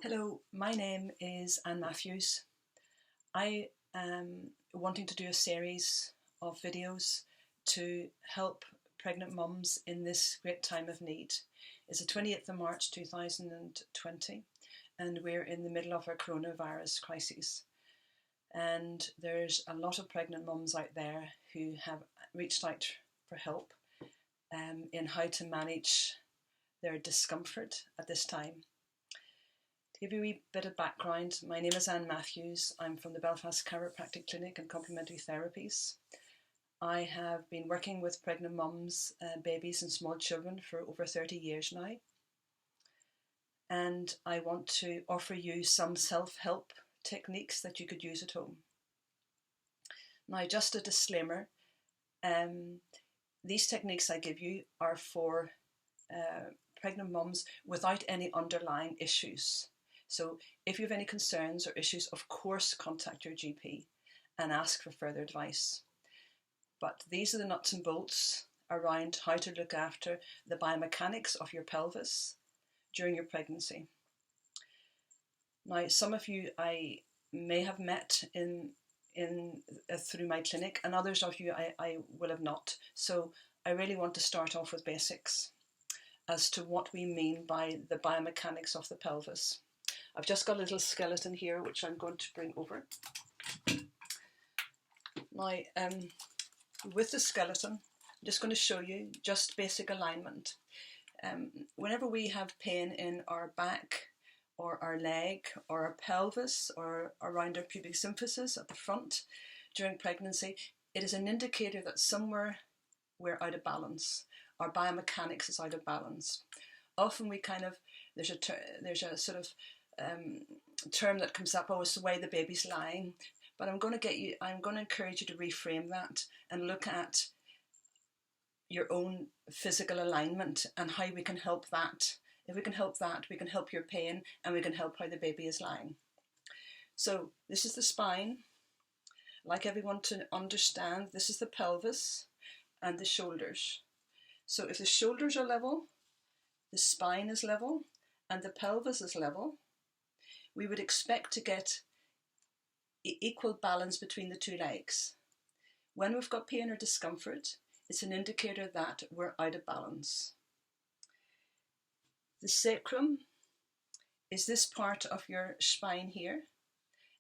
Hello, my name is Anne Matthews. I am wanting to do a series of videos to help pregnant mums in this great time of need. It's the 28th of March 2020 and we're in the middle of a coronavirus crisis. And there's a lot of pregnant mums out there who have reached out for help in how to manage their discomfort at this time. To give you a wee bit of background, my name is Anne Matthews. I'm from the Belfast Chiropractic Clinic and Complementary Therapies. I have been working with pregnant mums, babies and small children for over 30 years now. And I want to offer you some self-help techniques that you could use at home. Now, just a disclaimer, these techniques I give you are for pregnant mums without any underlying issues. So if you have any concerns or issues, of course, contact your GP and ask for further advice. But these are the nuts and bolts around how to look after the biomechanics of your pelvis during your pregnancy. Now, some of you I may have met through my clinic, and others of you I will have not. So I really want to start off with basics as to what we mean by the biomechanics of the pelvis. I've just got a little skeleton here which I'm going to bring over. Now, with the skeleton, I'm just going to show you just basic alignment. Whenever we have pain in our back or our leg or our pelvis or around our pubic symphysis at the front during pregnancy, it is an indicator that somewhere we're out of balance. Our biomechanics is out of balance. Often we there's a sort of term that comes up, oh, it's the way the baby's lying. But I'm going to encourage you to reframe that and look at your own physical alignment and how we can help that. If we can help that, we can help your pain and we can help how the baby is lying. So this is the spine. I'd like everyone to understand this is the pelvis and the shoulders. So if the shoulders are level, the spine is level, and the pelvis is level, we would expect to get equal balance between the two legs. When we've got pain or discomfort, it's an indicator that we're out of balance. The sacrum is this part of your spine here,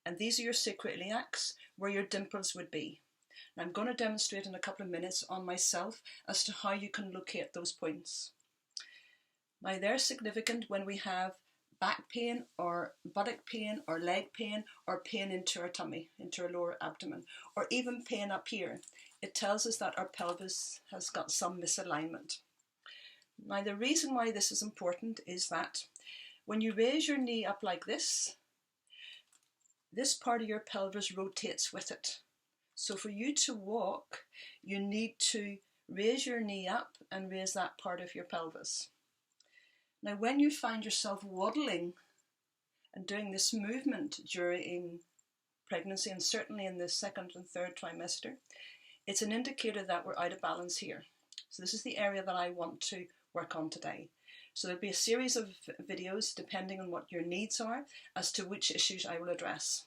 and these are your sacro-iliacs, where your dimples would be. And I'm going to demonstrate in a couple of minutes on myself as to how you can locate those points. Now, they're significant when we have back pain or buttock pain or leg pain or pain into our tummy, into our lower abdomen, or even pain up here. It tells us that our pelvis has got some misalignment. Now, the reason why this is important is that when you raise your knee up like this part of your pelvis rotates with it. So for you to walk, you need to raise your knee up and raise that part of your pelvis. Now, when you find yourself waddling and doing this movement during pregnancy, and certainly in the second and third trimester, it's an indicator that we're out of balance here. So this is the area that I want to work on today. So there'll be a series of videos depending on what your needs are as to which issues I will address.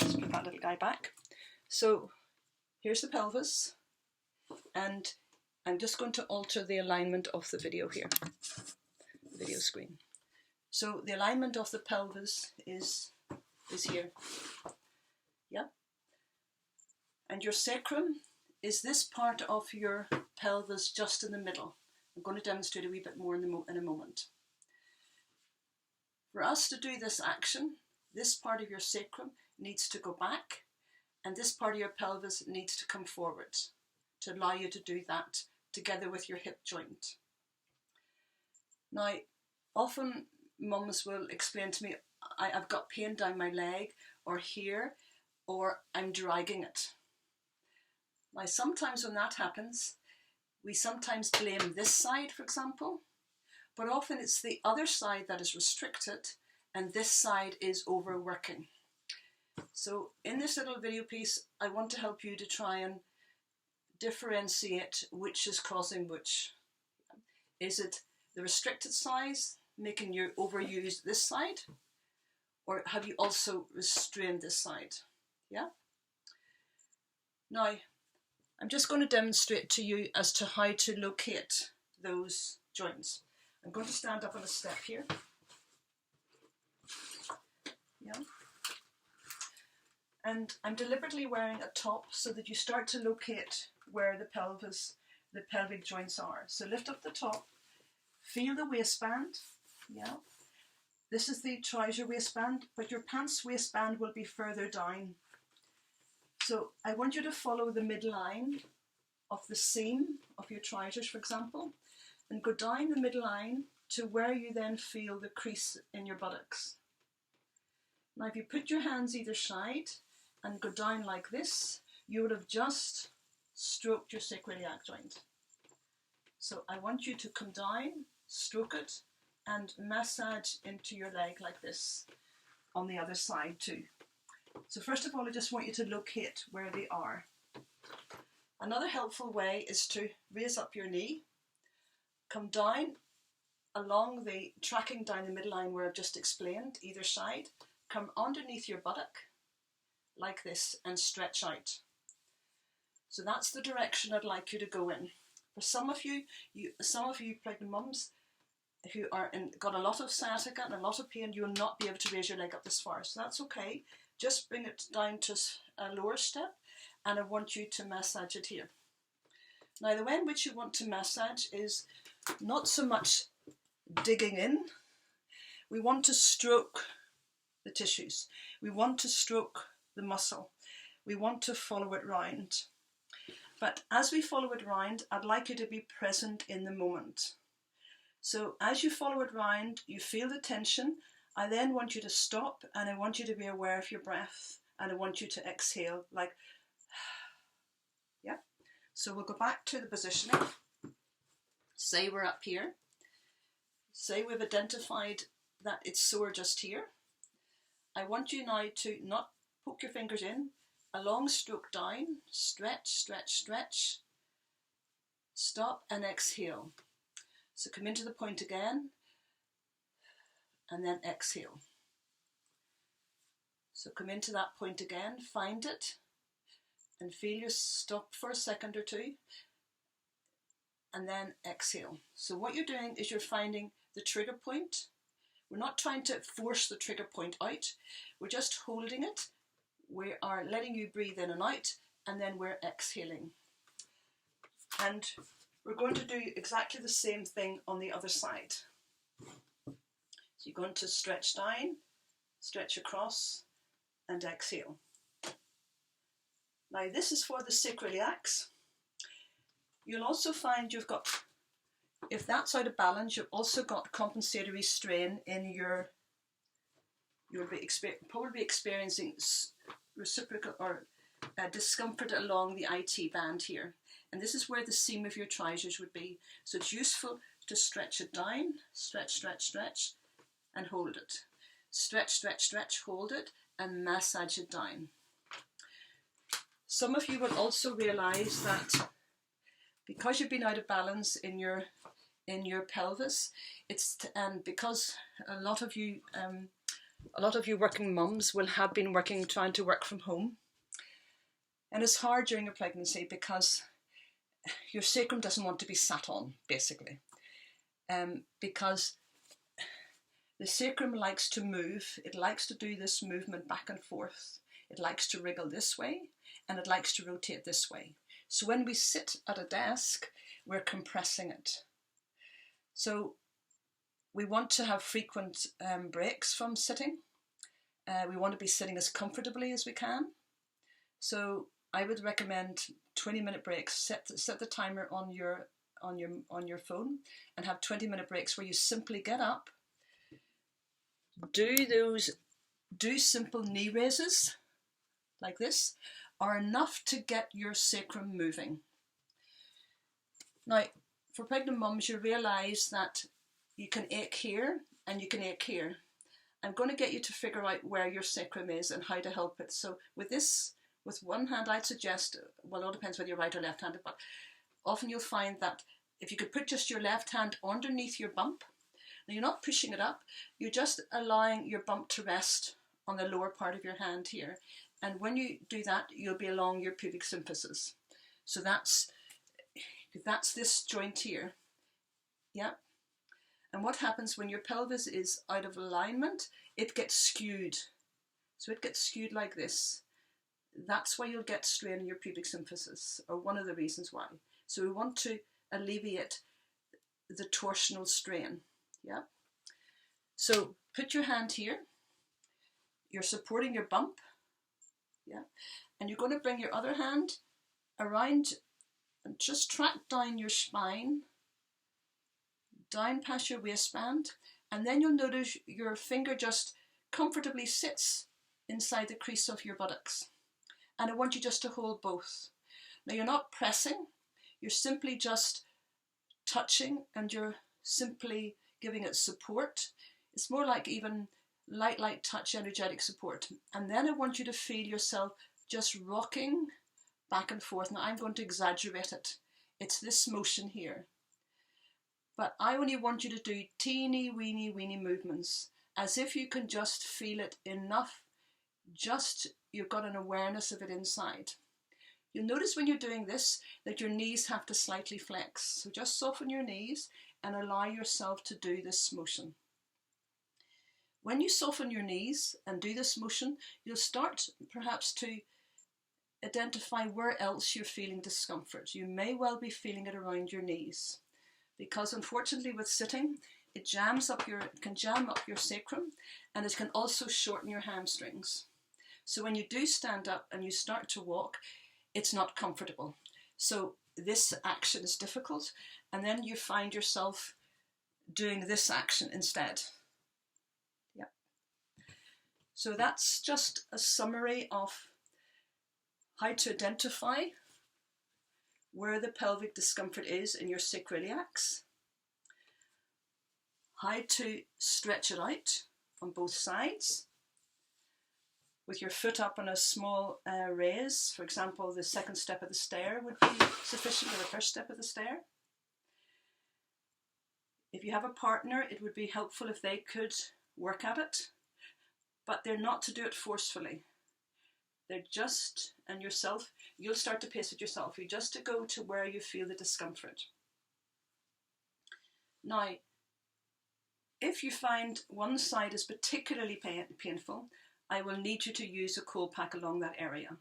Let's put that little guy back. So here's the pelvis, and I'm just going to alter the alignment of the video here, the video screen. So the alignment of the pelvis is here. Yeah. And your sacrum is this part of your pelvis just in the middle. I'm going to demonstrate a wee bit more in a moment. For us to do this action, this part of your sacrum needs to go back, and this part of your pelvis needs to come forward to allow you to do that together with your hip joint. Now, often mums will explain to me, I've got pain down my leg or here, or I'm dragging it. Now, sometimes when that happens, we sometimes blame this side, for example, but often it's the other side that is restricted and this side is overworking. So in this little video piece, I want to help you to try and differentiate which is causing which. Is it the restricted size, making you overuse this side, or have you also restrained this side? Yeah? Now, I'm just going to demonstrate to you as to how to locate those joints. I'm going to stand up on a step here. Yeah. And I'm deliberately wearing a top so that you start to locate where the pelvic joints are. So lift up the top, feel the waistband. Yeah. This is the trouser waistband, but your pants waistband will be further down. So I want you to follow the midline of the seam of your trousers, for example, and go down the midline to where you then feel the crease in your buttocks. Now if you put your hands either side and go down like this, you would have just stroked your sacro-iliac joint. So I want you to come down, stroke it, and massage into your leg like this on the other side too. So first of all, I just want you to locate where they are. Another helpful way is to raise up your knee, come down along the, tracking down the midline where I've just explained, either side, come underneath your buttock like this and stretch out. So that's the direction I'd like you to go in. For some of you pregnant mums, if you are got a lot of sciatica and a lot of pain, you'll not be able to raise your leg up this far. So that's okay. Just bring it down to a lower step, and I want you to massage it here. Now the way in which you want to massage is not so much digging in. We want to stroke the tissues. We want to stroke the muscle. We want to follow it round. But as we follow it round, I'd like you to be present in the moment. So as you follow it round, you feel the tension. I then want you to stop, and I want you to be aware of your breath, and I want you to exhale like, yeah. So we'll go back to the positioning. Say we're up here. Say we've identified that it's sore just here. I want you now to not poke your fingers in, a long stroke down, stretch, stretch, stretch, stop and exhale. So come into the point again, and then exhale. So come into that point again, find it, and feel you stop for a second or two, and then exhale. So what you're doing is you're finding the trigger point. We're not trying to force the trigger point out, we're just holding it. We are letting you breathe in and out, and then we're exhaling. And we're going to do exactly the same thing on the other side. So you're going to stretch down, stretch across, and exhale. Now this is for the sacro-iliacs. You'll also find you've got, if that's out of balance, you've also got compensatory strain in your, you'll be probably experiencing reciprocal or discomfort along the IT band here. And this is where the seam of your trousers would be. So it's useful to stretch it down, stretch, stretch, stretch, and hold it. Stretch, stretch, stretch, hold it, and massage it down. Some of you will also realise that because you've been out of balance in your pelvis, and because a lot of you working mums will have been trying to work from home, and it's hard during your pregnancy because your sacrum doesn't want to be sat on, basically, because the sacrum likes to move. It likes to do this movement back and forth. It likes to wriggle this way, and it likes to rotate this way. So when we sit at a desk, we're compressing it. So we want to have frequent breaks from sitting. We want to be sitting as comfortably as we can. So I would recommend 20-minute breaks. Set the timer on your phone and have 20-minute breaks where you simply get up, do simple knee raises like this, are enough to get your sacrum moving. Now, for pregnant mums, you realise that you can ache here and you can ache here. I'm going to get you to figure out where your sacrum is and how to help it. So with this, with one hand, I'd suggest, well, it all depends whether you're right or left-handed, but often you'll find that if you could put just your left hand underneath your bump. Now you're not pushing it up, you're just allowing your bump to rest on the lower part of your hand here. And when you do that, you'll be along your pubic symphysis. So that's this joint here. Yeah. And what happens when your pelvis is out of alignment? It gets skewed. So it gets skewed like this. That's why you'll get strain in your pubic symphysis, or one of the reasons why. So we want to alleviate the torsional strain. Yeah. So put your hand here. You're supporting your bump. Yeah. And you're going to bring your other hand around and just track down your spine, down past your waistband, and then you'll notice your finger just comfortably sits inside the crease of your buttocks. And I want you just to hold both. Now you're not pressing, you're simply just touching, and you're simply giving it support. It's more like even light touch, energetic support. And then I want you to feel yourself just rocking back and forth. Now I'm going to exaggerate it. It's this motion here. But I only want you to do teeny weeny movements, as if you can just feel it enough, just you've got an awareness of it inside. You'll notice when you're doing this that your knees have to slightly flex. So just soften your knees and allow yourself to do this motion. When you soften your knees and do this motion, you'll start perhaps to identify where else you're feeling discomfort. You may well be feeling it around your knees, because unfortunately with sitting, it can jam up your sacrum, and it can also shorten your hamstrings. So when you do stand up and you start to walk, it's not comfortable. So this action is difficult, and then you find yourself doing this action instead. Yeah. So that's just a summary of how to identify where the pelvic discomfort is in your sacro-iliacs, how to stretch it out on both sides, with your foot up on a small raise. For example, the second step of the stair would be sufficient, or the first step of the stair. If you have a partner, it would be helpful if they could work at it, but they're not to do it forcefully. They're just, and yourself, you'll start to pace it yourself. You just to go to where you feel the discomfort. Now, if you find one side is particularly painful, I will need you to use a cold pack along that area.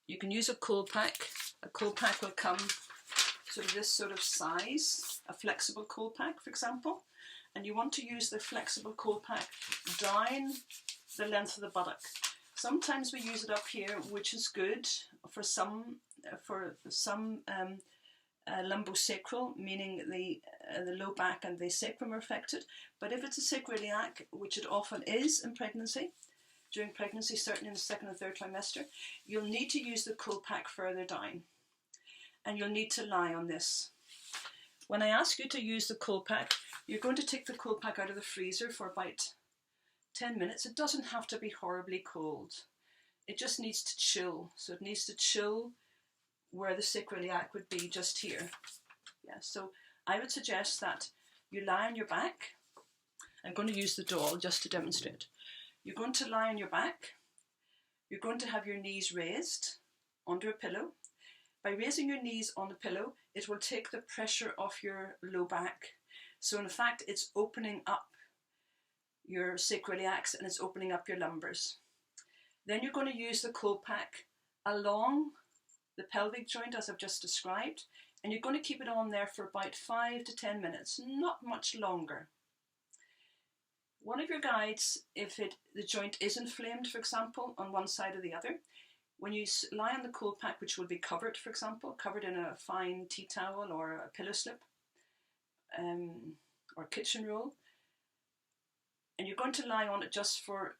You can use a cold pack. A cold pack will come sort of this sort of size, a flexible cold pack, for example, and you want to use the flexible cold pack down the length of the buttock. Sometimes we use it up here, which is good for some lumbosacral, meaning the low back and the sacrum are affected. But if it's a sacro-iliac, which it often is in pregnancy, during pregnancy, certainly in the second and third trimester, you'll need to use the cold pack further down, and you'll need to lie on this. When I ask you to use the cold pack, you're going to take the cold pack out of the freezer for about 10 minutes. It doesn't have to be horribly cold. It just needs to chill. So it needs to chill where the sacro-iliac would be, just here. Yeah, so I would suggest that you lie on your back. I'm going to use the doll just to demonstrate. You're going to lie on your back. You're going to have your knees raised under a pillow. By raising your knees on the pillow, it will take the pressure off your low back. So in fact, it's opening up your sacro-iliacs and it's opening up your lumbars. Then you're going to use the cold pack along the pelvic joint, as I've just described, and you're going to keep it on there for about 5 to 10 minutes, not much longer. One of your guides, if the joint is inflamed, for example, on one side or the other, when you lie on the cold pack, which will be covered, for example, covered in a fine tea towel or a pillow slip or kitchen roll, and you're going to lie on it just for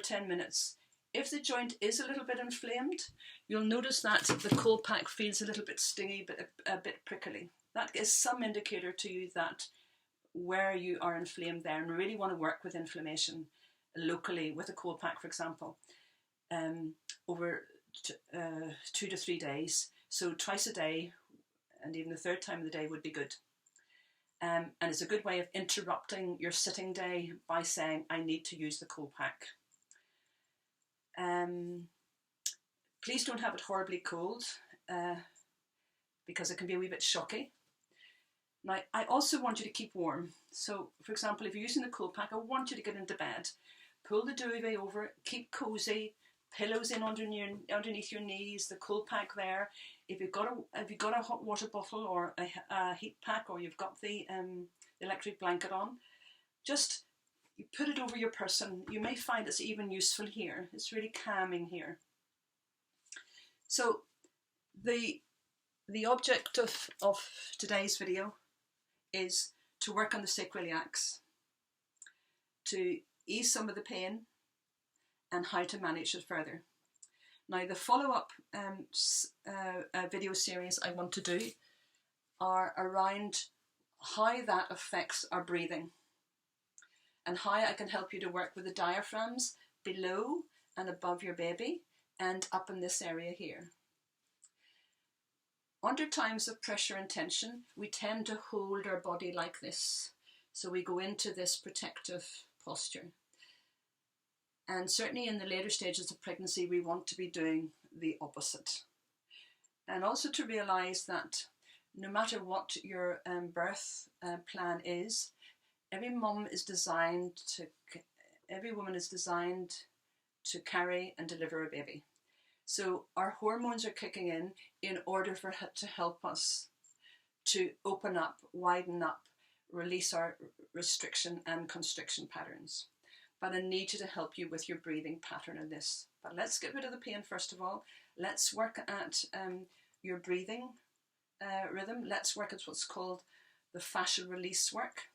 10 minutes. If the joint is a little bit inflamed, you'll notice that the cold pack feels a little bit stingy, but a bit prickly. That is some indicator to you that where you are inflamed there, and really want to work with inflammation locally with a cold pack, for example, over 2 to 3 days. So twice a day, and even the third time of the day would be good. And it's a good way of interrupting your sitting day by saying, I need to use the cool pack. Please don't have it horribly cold, because it can be a wee bit shocky. Now, I also want you to keep warm. So, for example, if you're using the cool pack, I want you to get into bed. Pull the duvet over, keep cozy, pillows in underneath your knees, the cool pack there. If you've got a hot water bottle or a heat pack, or you've got the electric blanket on, just you put it over your person. You may find it's even useful here. It's really calming here. So the object of today's video is to work on the sacro-iliacs, to ease some of the pain and how to manage it further. Now, the follow-up video series I want to do are around how that affects our breathing and how I can help you to work with the diaphragms below and above your baby and up in this area here. Under times of pressure and tension, we tend to hold our body like this. So we go into this protective posture. And certainly in the later stages of pregnancy, we want to be doing the opposite. And also to realise that no matter what your birth plan is, every woman is designed to carry and deliver a baby. So our hormones are kicking in order for it to help us to open up, widen up, release our restriction and constriction patterns. But I need you to help you with your breathing pattern in this. But let's get rid of the pain first of all. Let's work at your breathing rhythm. Let's work at what's called the fascial release work.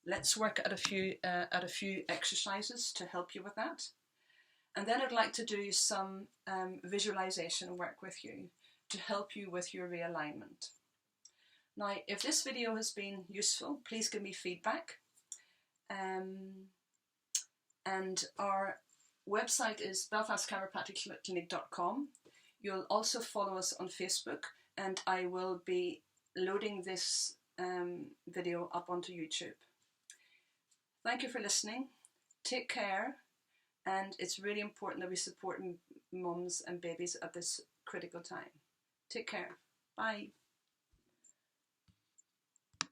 Let's work at a few exercises to help you with that. And then I'd like to do some visualization work with you to help you with your realignment. Now, if this video has been useful, please give me feedback. And our website is belfastchiropracticclinic.com. You'll also follow us on Facebook, and I will be loading this video up onto YouTube. Thank you for listening. Take care. And it's really important that we support mums and babies at this critical time. Take care. Bye.